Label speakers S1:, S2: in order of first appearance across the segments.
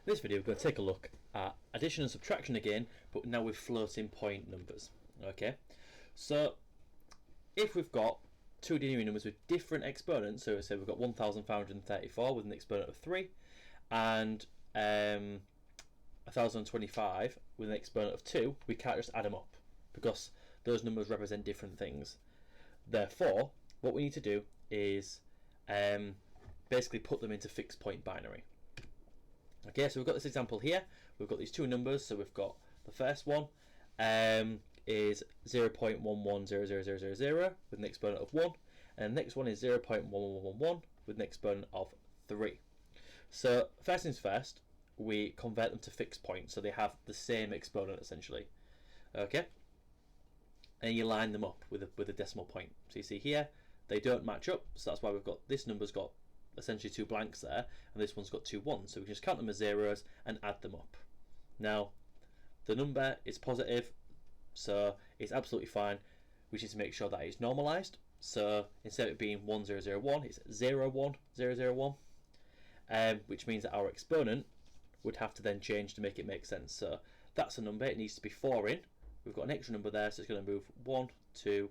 S1: In this video we're going to take a look at addition and subtraction again, but now with floating point numbers. Okay, so if we've got two ordinary numbers with different exponents, so say we've got 1534 with an exponent of 3 and 1025 with an exponent of 2, we can't just add them up because those numbers represent different things. Therefore, what we need to do is basically put them into fixed point binary. Okay, so we've got this example here. We've got these two numbers. So we've got the first one is 0.110000 with an exponent of 1, and the next one is 0.1111 with an exponent of 3. So first things first, we convert them to fixed points, so they have the same exponent essentially. Okay, and you line them up with a decimal point. So you see here they don't match up, so that's why we've got this number's got essentially two blanks there, and this one's got two ones, so we can just count them as zeros and add them up. Now the number is positive, so it's absolutely fine. We need to make sure that it's normalized, so instead of it being 1001, it's 01001, which means that our exponent would have to then change to make it make sense. So that's a number, it needs to be 4 in. We've got an extra number there, so it's going to move 1, 2,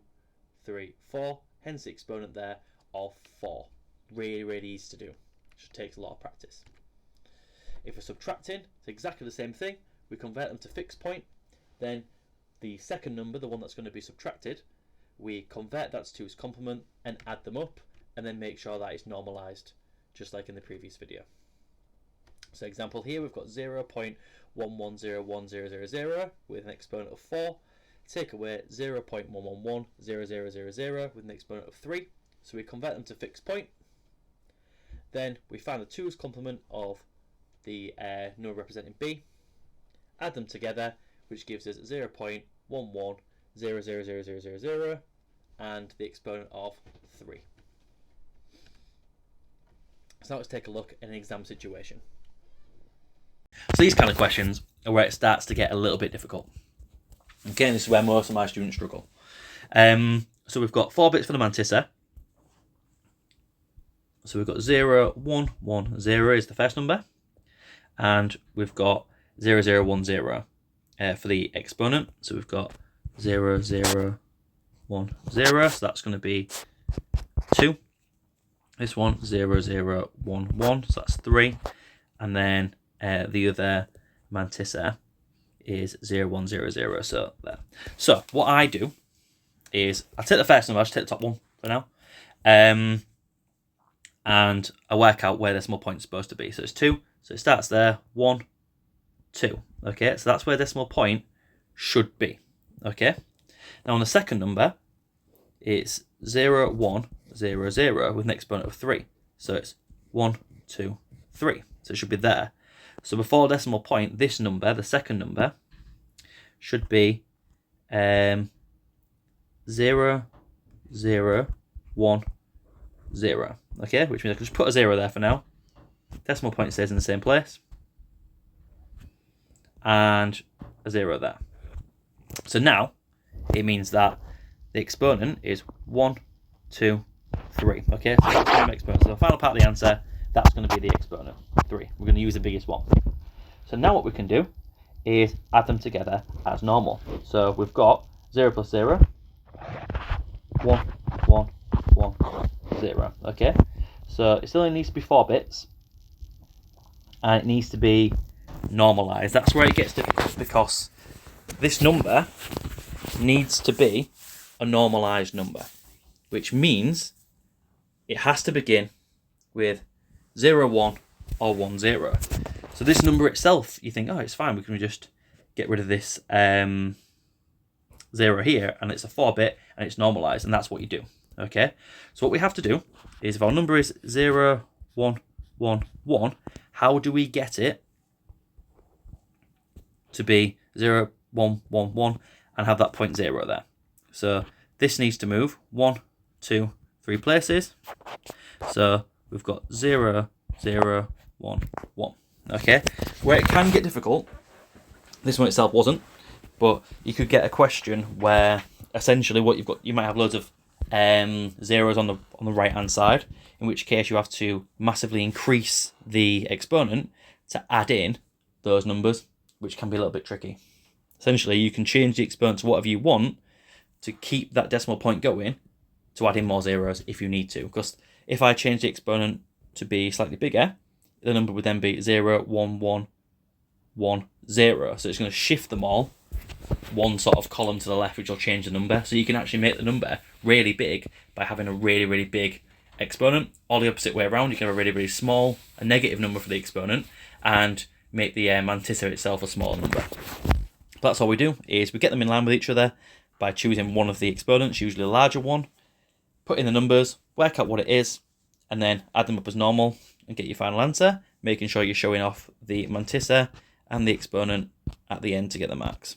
S1: 3, 4, hence the exponent there of 4. Really easy to do. Just takes a lot of practice. If we're subtracting, it's exactly the same thing. We convert them to fixed point. Then the second number, the one that's going to be subtracted, we convert that to its complement and add them up, and then make sure that it's normalized, just like in the previous video. So example here, we've got 0.11010000 with an exponent of 4. Take away 0.111000 with an exponent of 3. So we convert them to fixed point. Then we find the 2's complement of the number representing b, add them together, which gives us 0.11000000 and the exponent of 3. So now let's take a look at an exam situation. So these kind of questions are where it starts to get a little bit difficult. Okay, this is where most of my students struggle. So we've got 4 bits for the mantissa. So we've got 0, 1, 1, 0 is the first number, and we've got 0, 0, 1, 0 for the exponent. So we've got 0, 0, 1, 0, so that's going to be 2. This one 0, 0, 1, 1, so that's 3, and then the other mantissa is 0, 1, 0, 0, so there. So what I do is I take the first number, I just take the top one for now. And I work out where the decimal point is supposed to be. So it's 2, so it starts there, 1, 2. Okay, so that's where the decimal point should be. Okay, now on the second number, it's 0, 1, 0, 0 with an exponent of 3. So it's 1, 2, 3. So it should be there. So before decimal point, this number, the second number, should be 0, 0, 1, 0. Okay, which means I can just put a 0 there for now. Decimal point stays in the same place. And a 0 there. So now it means that the exponent is 1, 2, 3. Okay, so that's the exponent. So the final part of the answer, that's going to be the exponent, 3. We're going to use the biggest one. So now what we can do is add them together as normal. So we've got 0 plus 0, 1, 1, 1, 0. Okay, so it still needs to be 4 bits, and it needs to be normalized. That's where it gets difficult, because this number needs to be a normalized number, which means it has to begin with 0, 1 or 1, 0. So this number itself, you think, oh, it's fine, we can just get rid of this 0 here, and it's a 4-bit and it's normalized, and that's what you do. Okay, so what we have to do is, if our number is 0, 1, 1, 1, how do we get it to be 0, 1, 1, 1 and have that point 0 there? So this needs to move 1, 2, 3 places. So we've got 0, 0, 1, 1. Okay, where it can get difficult, this one itself wasn't, but you could get a question where essentially what you've got, you might have loads of zeros on the right hand side, in which case you have to massively increase the exponent to add in those numbers, which can be a little bit tricky. Essentially, you can change the exponent to whatever you want to keep that decimal point going, to add in more zeros if you need to. Because if I change the exponent to be slightly bigger, the number would then be 0, 1, 1, 1, 0. So it's going to shift them all one sort of column to the left, which will change the number. So you can actually make the number really big by having a really, really big exponent, or the opposite way around. You can have a really, really small, a negative number for the exponent, and make the mantissa itself a smaller number. That's all we do, is we get them in line with each other by choosing one of the exponents, usually a larger one, put in the numbers, work out what it is, and then add them up as normal and get your final answer, making sure you're showing off the mantissa and the exponent at the end to get the marks.